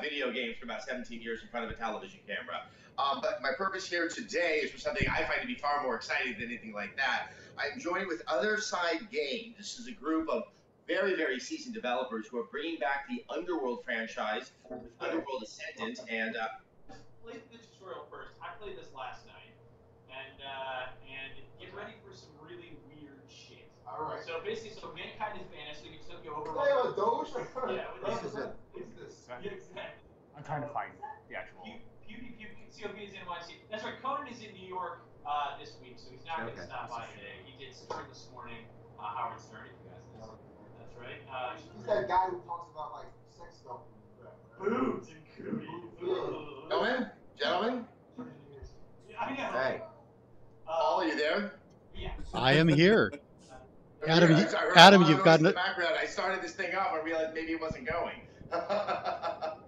video games for about 17 years in front of a television camera. But my purpose here today is for something I find to be far more exciting than anything like that. I'm joined with OtherSide Games. This is a group of very, very seasoned developers who are bringing back the Underworld franchise with Underworld Ascendant. And play the tutorial first. I played this last night, and get ready for some really weird shit. All right. So basically, mankind is vanished. So you over. They have a Doge? Yeah. This is it. What's this? Yeah, exactly. I'm trying to find the actual. COB is in NYC. That's right. Conan is in New York this week, so he's not going to stop by today. He did Stern this morning. Howard Stern, if you guys know. That's right. He's that guy who talks about like sex stuff. Boobs and cooties. Gentlemen. Hey. Paul, are you there? Yeah. I am here. Adam, you've gotten it. Background. I started this thing up and realized maybe it wasn't going.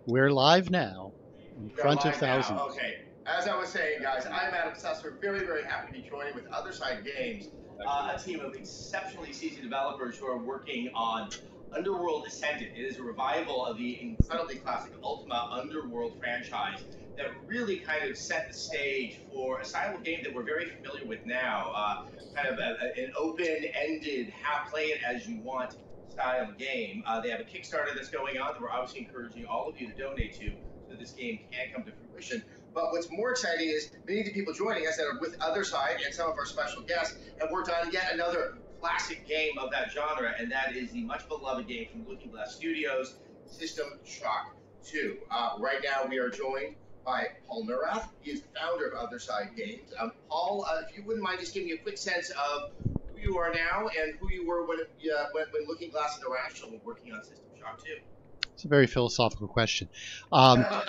We're live now, in front of thousands. Now. Okay. As I was saying, guys, I'm Adam Sessler, very, very happy to be joining with OtherSide Games, a team of exceptionally seasoned developers who are working on Underworld Ascendant. It is a revival of the incredibly classic Ultima Underworld franchise that really kind of set the stage for a style of game that we're very familiar with now, kind of an open-ended, play it as you want style of game. They have a Kickstarter that's going on that we're obviously encouraging all of you to donate to so this game can come to fruition. But what's more exciting is many of the people joining us that are with OtherSide and some of our special guests have worked on yet another classic game of that genre, and that is the much beloved game from Looking Glass Studios, System Shock 2. Right now we are joined by Paul Neurath. He is the founder of OtherSide Games. Paul, if you wouldn't mind just giving me a quick sense of who you are now and who you were when Looking Glass and Irrational were working on System Shock 2. It's a very philosophical question. I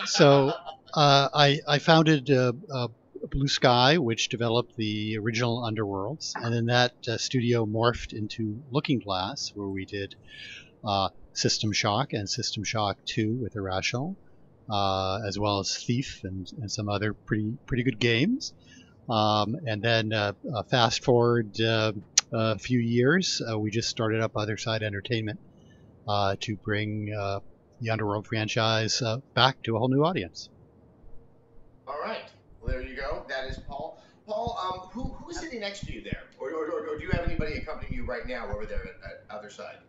founded Blue Sky, which developed the original Underworlds, and then that studio morphed into Looking Glass, where we did System Shock and System Shock 2 with Irrational, as well as Thief and some other pretty good games. And then fast forward a few years, we just started up OtherSide Entertainment to bring the Underworld franchise back to a whole new audience. All right. Well, there you go. That is Paul. Paul, who's sitting next to you there? Or do you have anybody accompanying you right now over there at OtherSide?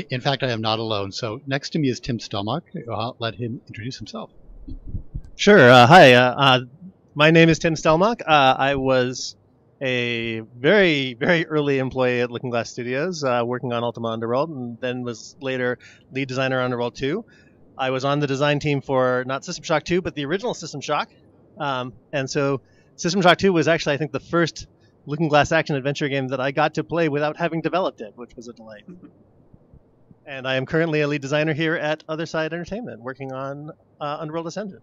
In fact, I am not alone. So next to me is Tim Stelmach. I'll let him introduce himself. Sure. Hi. My name is Tim Stelmach. I was a very, very early employee at Looking Glass Studios, working on Ultima Underworld, and then was later lead designer on Underworld 2. I was on the design team for not System Shock 2, but the original System Shock. And so System Shock 2 was actually, I think, the first Looking Glass action adventure game that I got to play without having developed it, which was a delight. And I am currently a lead designer here at OtherSide Entertainment, working on Underworld Ascendant.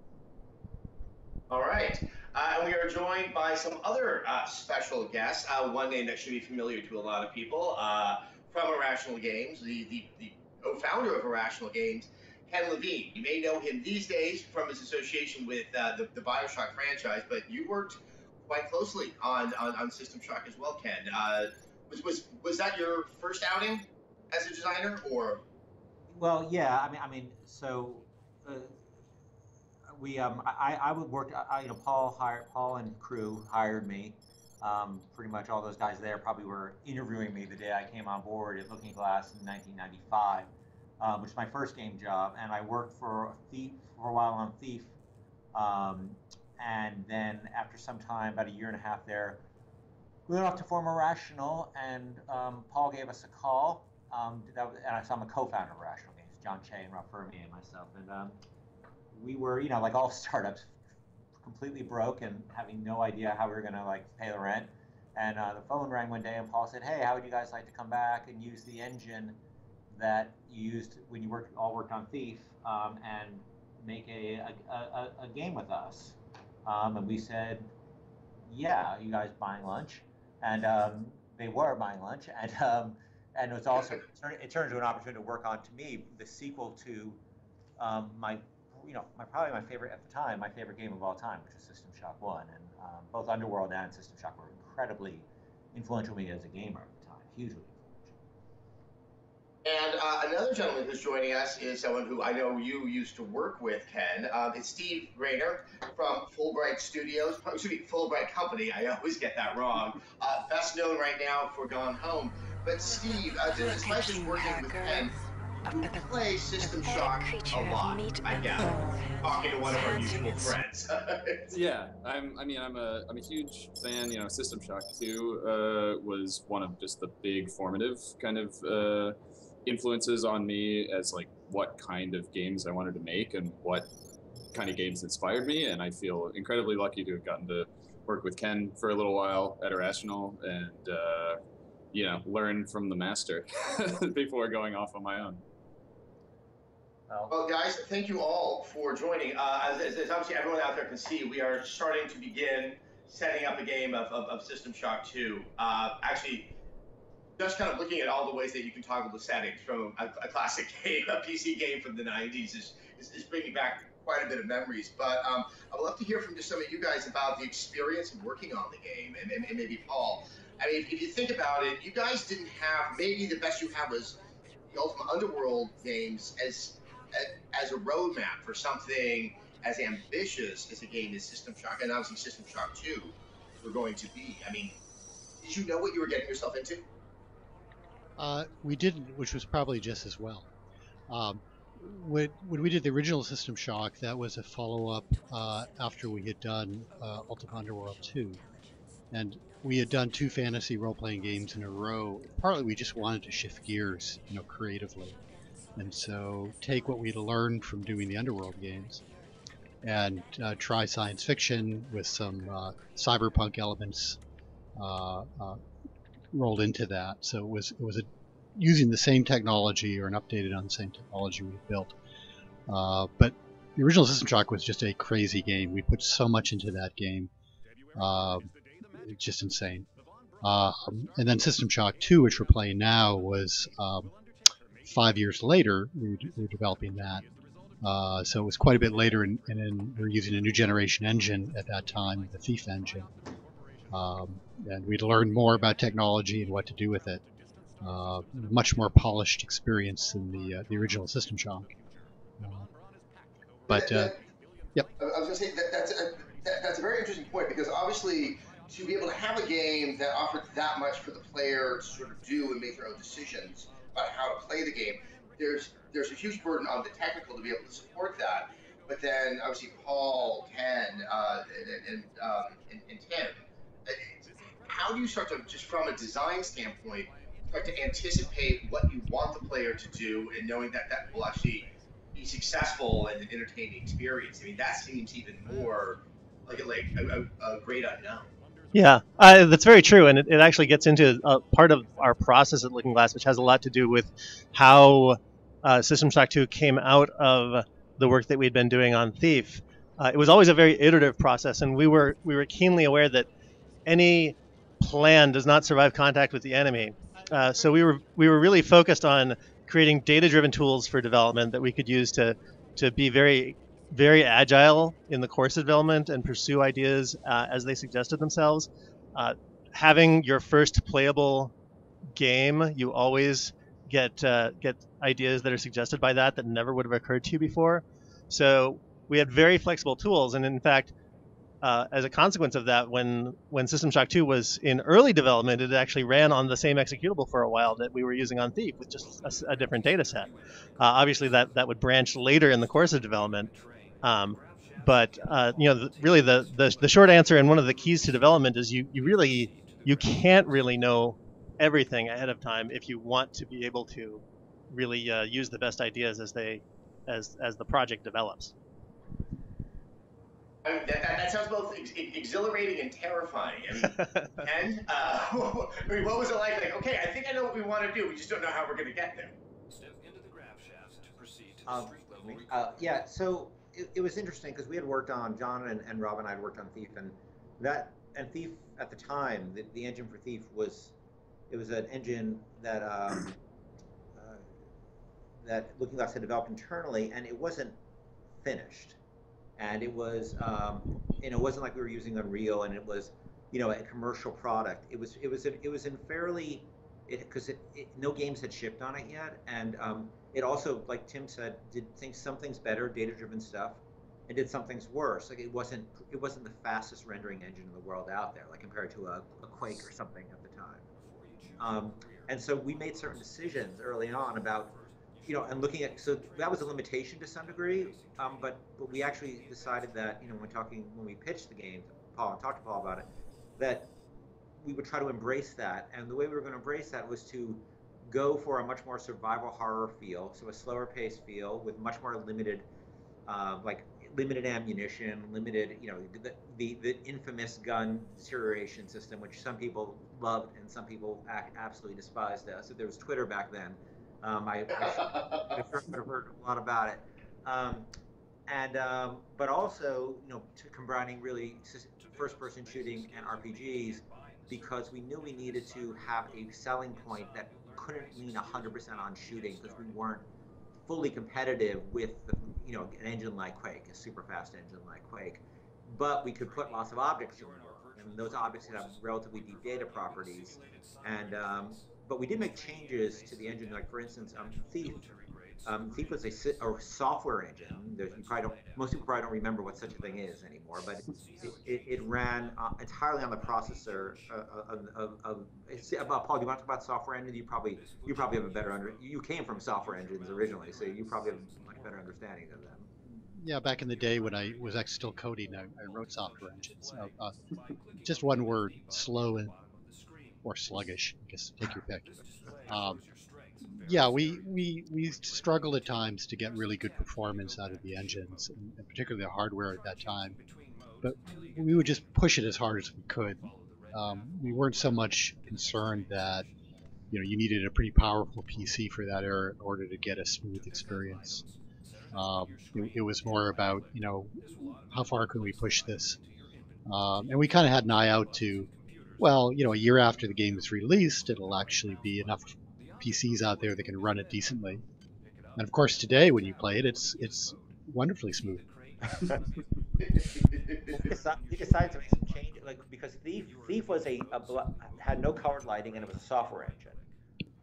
All right. And we are joined by some other special guests. One name that should be familiar to a lot of people from Irrational Games, the founder of Irrational Games, Ken Levine. You may know him these days from his association with the BioShock franchise, but you worked quite closely on System Shock as well, Ken. Was that your first outing as a designer, or? Well, yeah. I mean, so. I would work. Paul and crew hired me. Pretty much all those guys there probably were interviewing me the day I came on board at Looking Glass in 1995, which was my first game job. And I worked for a while on Thief, and then after some time, about a year and a half there, we went off to form Irrational, and Paul gave us a call. And I'm a co-founder of Irrational Games, John Che and Rob Fermi and myself, and. We were, like all startups, completely broke and having no idea how we were going to pay the rent. And the phone rang one day, and Paul said, "Hey, how would you guys like to come back and use the engine that you used when you all worked on Thief and make a game with us?" And we said, "Yeah, you guys buying lunch?" And they were buying lunch, and it was also it turned into an opportunity to work on, to me, the sequel to probably my favorite at the time, my favorite game of all time, which was System Shock 1. And both Underworld and System Shock were incredibly influential to me as a gamer at the time, hugely influential. And another gentleman who's joining us is someone who I know you used to work with, Ken. It's Steve Rayner from Fulbright Studios, excuse me, Fulbright Company. I always get that wrong. Best known right now for Gone Home. But Steve, despite just working with Ken, you play System Shock a lot, I gather. Talking to one of our mutual friends. Yeah, I'm a huge fan. You know, System Shock 2 was one of just the big formative kind of influences on me as like what kind of games I wanted to make and what kind of games inspired me. And I feel incredibly lucky to have gotten to work with Ken for a little while at Irrational and you know, learn from the master before going off on my own. Well, guys, thank you all for joining. As obviously everyone out there can see, we are starting to begin setting up a game of System Shock 2. Actually, just kind of looking at all the ways that you can toggle the settings from a classic game, a PC game from the 90s is bringing back quite a bit of memories. But I would love to hear from just some of you guys about the experience of working on the game, and maybe Paul. I mean, if you think about it, you guys didn't have, maybe the best you had was the Ultimate Underworld games as a roadmap for something as ambitious as a game as System Shock, and obviously System Shock 2 were going to be. I mean, did you know what you were getting yourself into? We didn't, which was probably just as well. When we did the original System Shock, that was a follow-up after we had done Ultima Underworld 2. And we had done 2 fantasy role-playing games in a row. Partly we just wanted to shift gears, you know, creatively. And so take what we'd learned from doing the Underworld games and try science fiction with some cyberpunk elements rolled into that. So it was using the same technology or an updated on the same technology we built. But the original System Shock was just a crazy game. We put so much into that game. It's just insane. And then System Shock 2, which we're playing now, was 5 years later. We were developing that. So it was quite a bit later, and then we were using a new generation engine at that time, the Thief engine. And we'd learned more about technology and what to do with it. Much more polished experience than the original System Shock. Yep. I was going to say that's a very interesting point, because obviously to be able to have a game that offered that much for the player to sort of do and make their own decisions about how to play the game, there's a huge burden on the technical to be able to support that. But then obviously Paul, Ken, and Tim, how do you start to, just from a design standpoint, start to anticipate what you want the player to do, and knowing that that will actually be successful and an entertaining experience? I mean, that seems even more like a great unknown. Yeah, that's very true, and it actually gets into part of our process at Looking Glass, which has a lot to do with how System Shock 2 came out of the work that we'd been doing on Thief. It was always a very iterative process, and we were keenly aware that any plan does not survive contact with the enemy. So we were really focused on creating data-driven tools for development that we could use to be very, very agile in the course of development and pursue ideas as they suggested themselves. Having your first playable game, you always get ideas that are suggested by that never would have occurred to you before. So we had very flexible tools, and in fact, as a consequence of that, when System Shock 2 was in early development, it actually ran on the same executable for a while that we were using on Thief, with just a different data set. Obviously, that would branch later in the course of development. But really the short answer, and one of the keys to development, is you can't really know everything ahead of time if you want to be able to really use the best ideas as the project develops. I mean, that sounds both exhilarating and terrifying. I mean, and I mean, what was it like? Like, okay, I think I know what we want to do. We just don't know how we're going to get there. Yeah, so it was interesting because we had worked on, John and Rob and I had worked on Thief, and Thief at the time, the engine for Thief was an engine that that Looking Glass had developed internally, and it wasn't finished. And it was, it wasn't like we were using Unreal, and it was, a commercial product. It was in fairly no games had shipped on it yet, and it also, like Tim said, did some things better, data-driven stuff, and did some things worse. Like it wasn't the fastest rendering engine in the world out there, like compared to a Quake or something at the time. And so we made certain decisions early on about, and looking at, so that was a limitation to some degree, but we actually decided that, when we pitched the game to Paul and talked to Paul about it, that we would try to embrace that. And the way we were going to embrace that was to go for a much more survival horror feel, so a slower paced feel with much more limited, limited ammunition, limited, the infamous gun deterioration system, which some people loved and some people absolutely despised. So there was Twitter back then. I would have heard a lot about it. But also, combining really first-person shooting and RPGs, because we knew we needed to have a selling point that couldn't lean 100% on shooting, because we weren't fully competitive with an engine like Quake, a super fast engine like Quake. But we could put lots of objects in there, and those objects have relatively deep data properties. And but we did make changes to the engine, like for instance, Thief. Thief was a software engine. Most people probably don't remember what such a thing is anymore, but it ran entirely on the processor Paul, do you want to talk about software engine? You probably have a better you came from software engines originally, so you probably have a much better understanding of them. Yeah, back in the day when I was actually still coding, I wrote software engines. Just one word: slow or sluggish. I guess take your pick. Yeah, we struggled at times to get really good performance out of the engines, and particularly the hardware at that time. But we would just push it as hard as we could. We weren't so much concerned that you needed a pretty powerful PC for that era in order to get a smooth experience. It was more about how far can we push this, and we kind of had an eye out to, well, a year after the game is released, it'll actually be enough PCs out there that can run it decently. And of course, today when you play it, it's wonderfully smooth. We decided to make some change, because Thief had no colored lighting, and it was a software engine.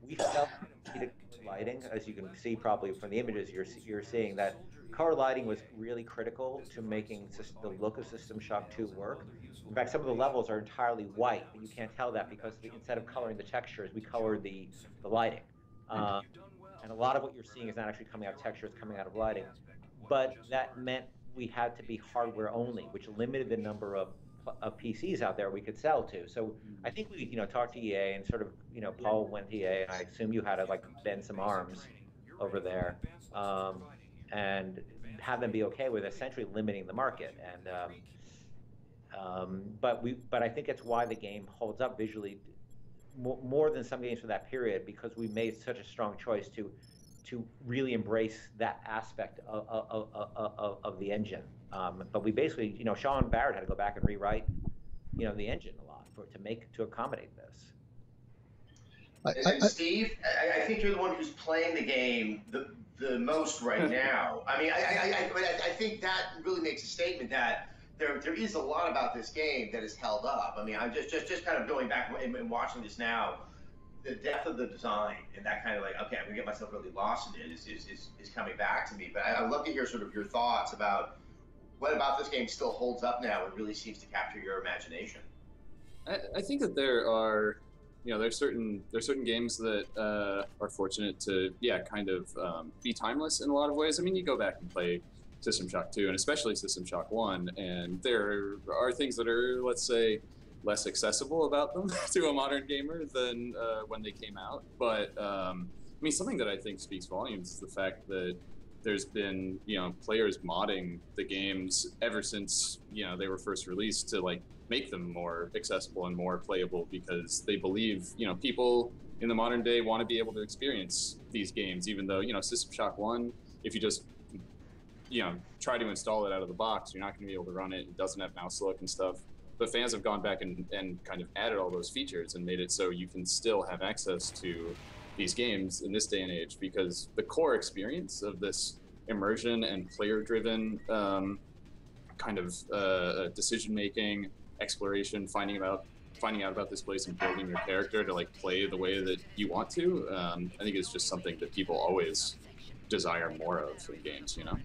We felt needed lighting, as you can see probably from the images you're seeing, that color lighting was really critical to making the look of System Shock 2 work. In fact, some of the levels are entirely white, but you can't tell that because instead of coloring the textures, we colored the lighting. And a lot of what you're seeing is not actually coming out of texture, it's coming out of lighting. But that meant we had to be hardware only, which limited the number of PCs out there we could sell to. So I think we talked to EA and sort of Paul went to EA, and I assume you had to bend some arms over there and have them be okay with essentially limiting the market. And but I think it's why the game holds up visually more than some games for that period, because we made such a strong choice to really embrace that aspect of the engine. But we basically, Sean Barrett had to go back and rewrite, the engine a lot to accommodate this. Steve, I think you're the one who's playing the game the most right now. I mean, I think that really makes a statement that there is a lot about this game that is held up. I mean, I'm just kind of going back and watching this now. The depth of the design and that kind of okay, I'm gonna get myself really lost in it is coming back to me. But I'd love to hear sort of your thoughts about what about this game still holds up now and really seems to capture your imagination. I think that there are, there's certain games that are fortunate to kind of be timeless in a lot of ways. I mean, you go back and play System Shock 2 and especially System Shock 1, and there are things that are, let's say, less accessible about them to a modern gamer than when they came out. But I mean, something that I think speaks volumes is the fact that there's been players modding the games ever since they were first released to make them more accessible and more playable, because they believe people in the modern day want to be able to experience these games, even though System Shock 1, if you just try to install it out of the box, you're not going to be able to run it. It doesn't have mouse look and stuff. But fans have gone back and kind of added all those features and made it so you can still have access to these games in this day and age, because the core experience of this immersion and player-driven kind of decision-making, exploration, finding out finding out about this place and building your character to like play the way that you want to. I think it's just something that people always desire more of in games, you know.